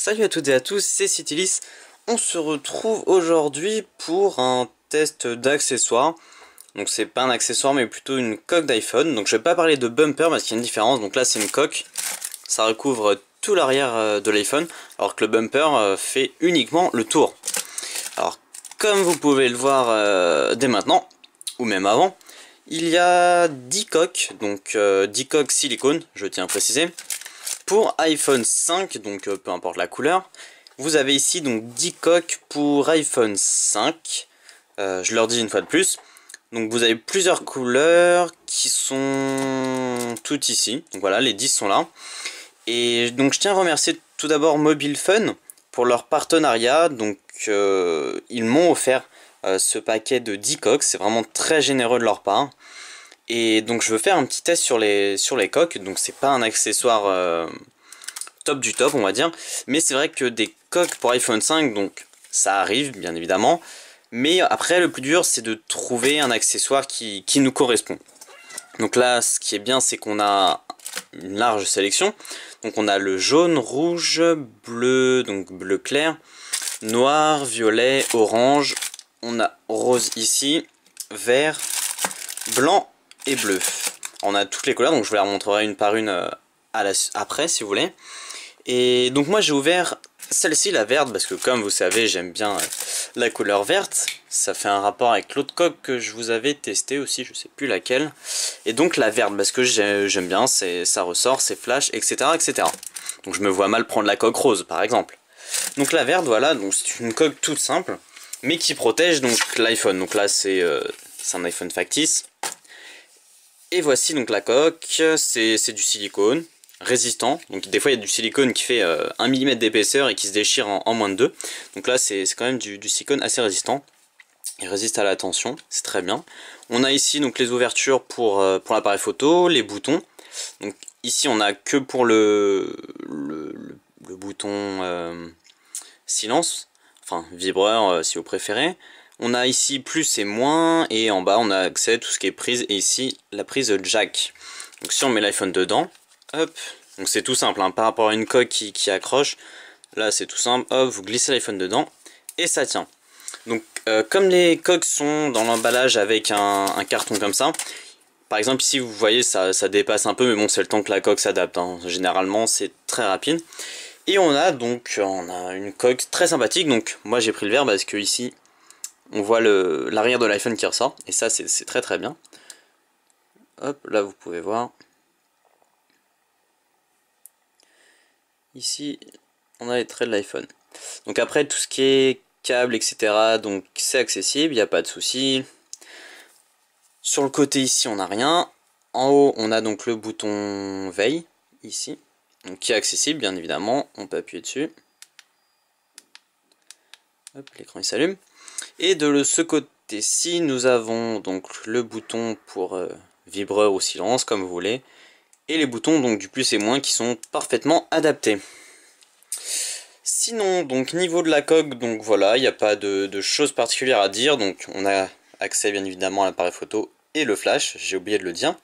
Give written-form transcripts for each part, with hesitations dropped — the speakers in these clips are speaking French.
Salut à toutes et à tous, c'est Citylis. On se retrouve aujourd'hui pour un test d'accessoires. Donc c'est pas un accessoire mais plutôt une coque d'iPhone. Donc je vais pas parler de bumper parce qu'il y a une différence. Donc là c'est une coque, ça recouvre tout l'arrière de l'iPhone, alors que le bumper fait uniquement le tour. Alors comme vous pouvez le voir dès maintenant, ou même avant, il y a 10 coques, donc 10 coques silicone, je tiens à préciser. Pour iPhone 5, donc peu importe la couleur, vous avez ici donc 10 coques pour iPhone 5. Je leur dis une fois de plus. Donc vous avez plusieurs couleurs qui sont toutes ici. Donc voilà, les 10 sont là. Et donc je tiens à remercier tout d'abord Mobile Fun pour leur partenariat. Donc ils m'ont offert ce paquet de 10 coques. C'est vraiment très généreux de leur part. Et donc je veux faire un petit test sur les coques, donc c'est pas un accessoire top du top on va dire, mais c'est vrai que des coques pour iPhone 5, donc ça arrive bien évidemment, mais après le plus dur c'est de trouver un accessoire qui nous correspond. Donc là ce qui est bien c'est qu'on a une large sélection, donc on a le jaune, rouge, bleu, donc bleu clair, noir, violet, orange, on a rose ici, vert, blanc et bleu. On a toutes les couleurs, donc je vous les remontrerai une par une après si vous voulez. Et donc moi j'ai ouvert celle-ci, la verte, parce que comme vous savez j'aime bien la couleur verte. Ça fait un rapport avec l'autre coque que je vous avais testé aussi, je sais plus laquelle. Et donc la verte parce que j'aime bien, ça ressort, c'est flash, etc., etc. Donc je me vois mal prendre la coque rose par exemple. Donc la verte, voilà, donc c'est une coque toute simple, mais qui protège donc l'iPhone. Donc là c'est un iPhone factice. Et voici donc la coque, c'est du silicone résistant. Donc des fois il y a du silicone qui fait 1 mm d'épaisseur et qui se déchire en moins de 2. Donc là c'est quand même du silicone assez résistant. Il résiste à la tension, c'est très bien. On a ici donc les ouvertures pour l'appareil photo, les boutons. Donc ici on a que pour le bouton silence, enfin vibreur si vous préférez. On a ici plus et moins, et en bas on a accès à tout ce qui est prise, et ici la prise jack. Donc si on met l'iPhone dedans, hop, donc c'est tout simple, hein, par rapport à une coque qui accroche, là c'est tout simple, hop, vous glissez l'iPhone dedans, et ça tient. Donc comme les coques sont dans l'emballage avec un carton comme ça, par exemple ici vous voyez ça dépasse un peu, mais bon c'est le temps que la coque s'adapte, hein. Généralement c'est très rapide. Et on a une coque très sympathique, donc moi j'ai pris le vert parce que ici on voit l'arrière de l'iPhone qui ressort, et ça c'est très très bien. Hop, là vous pouvez voir. Ici, on a les traits de l'iPhone. Donc après, tout ce qui est câble, etc., donc c'est accessible, il n'y a pas de souci. Sur le côté ici, on n'a rien. En haut, on a donc le bouton veille, ici, donc qui est accessible, bien évidemment. On peut appuyer dessus. Hop, l'écran il s'allume. Et de ce côté-ci, nous avons donc le bouton pour vibreur ou silence, comme vous voulez, et les boutons donc du plus et moins qui sont parfaitement adaptés. Sinon, donc niveau de la coque, donc voilà, il n'y a pas de choses particulières à dire. Donc on a accès bien évidemment à l'appareil photo et le flash, j'ai oublié de le dire.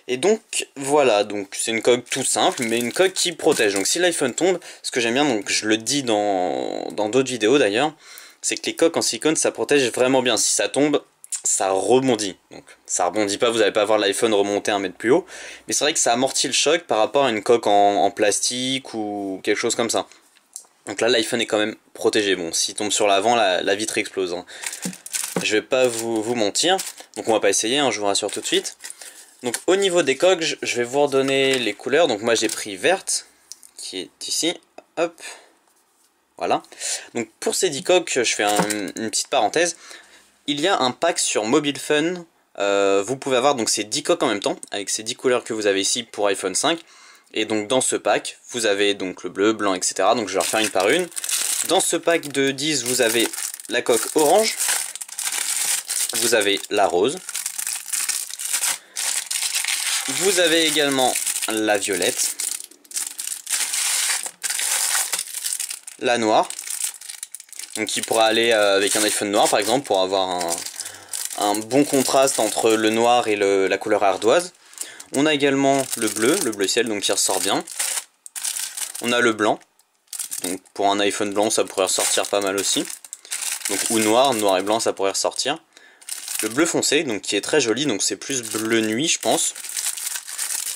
Et donc voilà, donc c'est une coque toute simple, mais une coque qui protège. Donc si l'iPhone tombe, ce que j'aime bien, donc je le dis dans d'autres vidéos d'ailleurs, c'est que les coques en silicone ça protège vraiment bien. Si ça tombe, ça rebondit. Donc ça rebondit pas, vous n'allez pas voir l'iPhone remonter 1 mètre plus haut, mais c'est vrai que ça amortit le choc par rapport à une coque en plastique ou quelque chose comme ça. Donc là l'iPhone est quand même protégé. Bon, s'il tombe sur l'avant, la vitre explose, hein. Je vais pas vous mentir, donc on va pas essayer, hein, je vous rassure tout de suite. Donc au niveau des coques, je vais vous redonner les couleurs. Donc moi j'ai pris verte, qui est ici, hop, voilà. Donc pour ces 10 coques, je fais une petite parenthèse. Il y a un pack sur Mobile Fun, vous pouvez avoir donc ces 10 coques en même temps, avec ces 10 couleurs que vous avez ici pour iPhone 5. Et donc dans ce pack, vous avez donc le bleu, blanc, etc. Donc je vais refaire une par une. Dans ce pack de 10, vous avez la coque orange, vous avez la rose, vous avez également la violette, la noire, donc qui pourra aller avec un iPhone noir par exemple pour avoir un bon contraste entre le noir et la couleur ardoise. On a également le bleu ciel donc qui ressort bien. On a le blanc, Donc pour un iPhone blanc ça pourrait ressortir pas mal aussi. Donc ou noir et blanc ça pourrait ressortir. Le bleu foncé, donc qui est très joli, donc c'est plus bleu nuit je pense.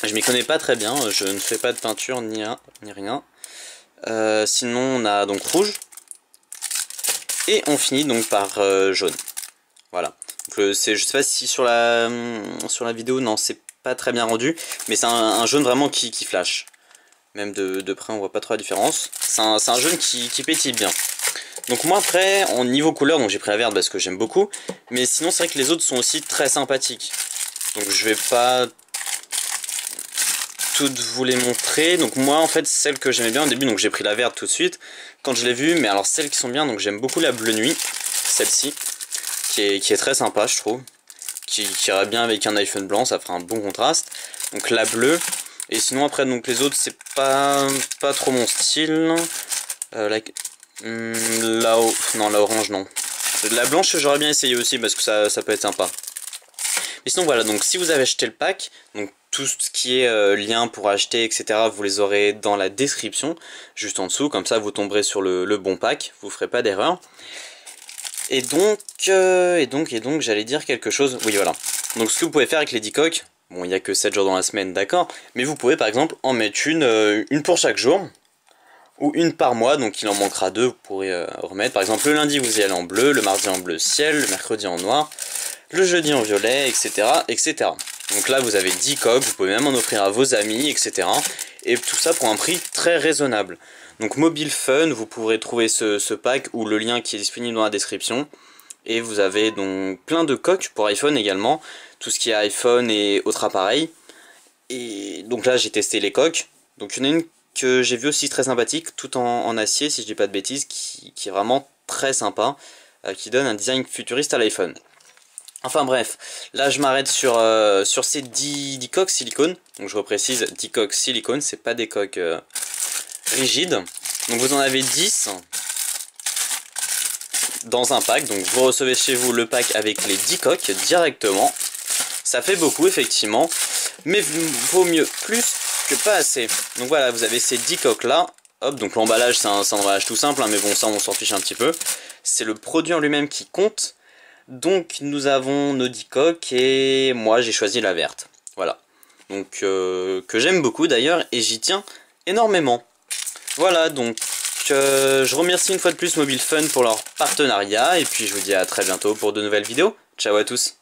Je m'y connais pas très bien, je ne fais pas de peinture ni rien. Sinon on a donc rouge. Et on finit donc par jaune. Voilà. Donc, je sais pas si sur la vidéo, non c'est pas très bien rendu. Mais c'est un jaune vraiment qui flash. Même de près on voit pas trop la différence. C'est un jaune qui pétille bien. Donc moi après, en niveau couleur, donc j'ai pris la verte parce que j'aime beaucoup. Mais sinon c'est vrai que les autres sont aussi très sympathiques. Donc je vais pas toutes vous les montrer. Donc moi en fait celle que j'aimais bien au début, donc j'ai pris la verte tout de suite quand je l'ai vue. Mais alors celles qui sont bien, donc j'aime beaucoup la bleue nuit, celle-ci, qui est très sympa je trouve. Qui irait bien avec un iPhone blanc, ça fera un bon contraste. Donc la bleue. Et sinon après donc les autres c'est pas trop mon style. Là-haut, non la orange non. La blanche j'aurais bien essayé aussi parce que ça peut être sympa. Mais sinon voilà, donc si vous avez acheté le pack, donc tout ce qui est lien pour acheter etc, vous les aurez dans la description, juste en dessous, comme ça vous tomberez sur le bon pack, vous ferez pas d'erreur. Et donc j'allais dire quelque chose, oui voilà. Donc ce que vous pouvez faire avec les 10 coques, bon il n'y a que 7 jours dans la semaine d'accord, mais vous pouvez par exemple en mettre une pour chaque jour, ou une par mois, donc il en manquera 2, vous pourrez remettre. Par exemple le lundi vous y allez en bleu, le mardi en bleu ciel, le mercredi en noir, le jeudi en violet, etc. etc. Donc là vous avez 10 coques, vous pouvez même en offrir à vos amis, etc. Et tout ça pour un prix très raisonnable. Donc Mobile Fun, vous pourrez trouver ce pack ou le lien qui est disponible dans la description. Et vous avez donc plein de coques pour iPhone également, tout ce qui est iPhone et autres appareils. Et donc là j'ai testé les coques, donc il y en a une que j'ai vu aussi très sympathique, tout en acier si je dis pas de bêtises, qui est vraiment très sympa, qui donne un design futuriste à l'iPhone. Enfin bref, là je m'arrête sur ces 10 coques silicone, donc je reprécise 10 coques silicone, c'est pas des coques rigides. Donc vous en avez 10 dans un pack, donc vous recevez chez vous le pack avec les 10 coques directement. Ça fait beaucoup effectivement, mais vaut mieux plus que pas assez. Donc voilà, vous avez ces 10 coques là. Hop, donc l'emballage c'est un emballage tout simple, hein, mais bon ça on s'en fiche un petit peu. C'est le produit en lui-même qui compte. Donc nous avons nos 10 coques et moi j'ai choisi la verte. Voilà. Donc que j'aime beaucoup d'ailleurs et j'y tiens énormément. Voilà, donc je remercie une fois de plus Mobile Fun pour leur partenariat et puis je vous dis à très bientôt pour de nouvelles vidéos. Ciao à tous.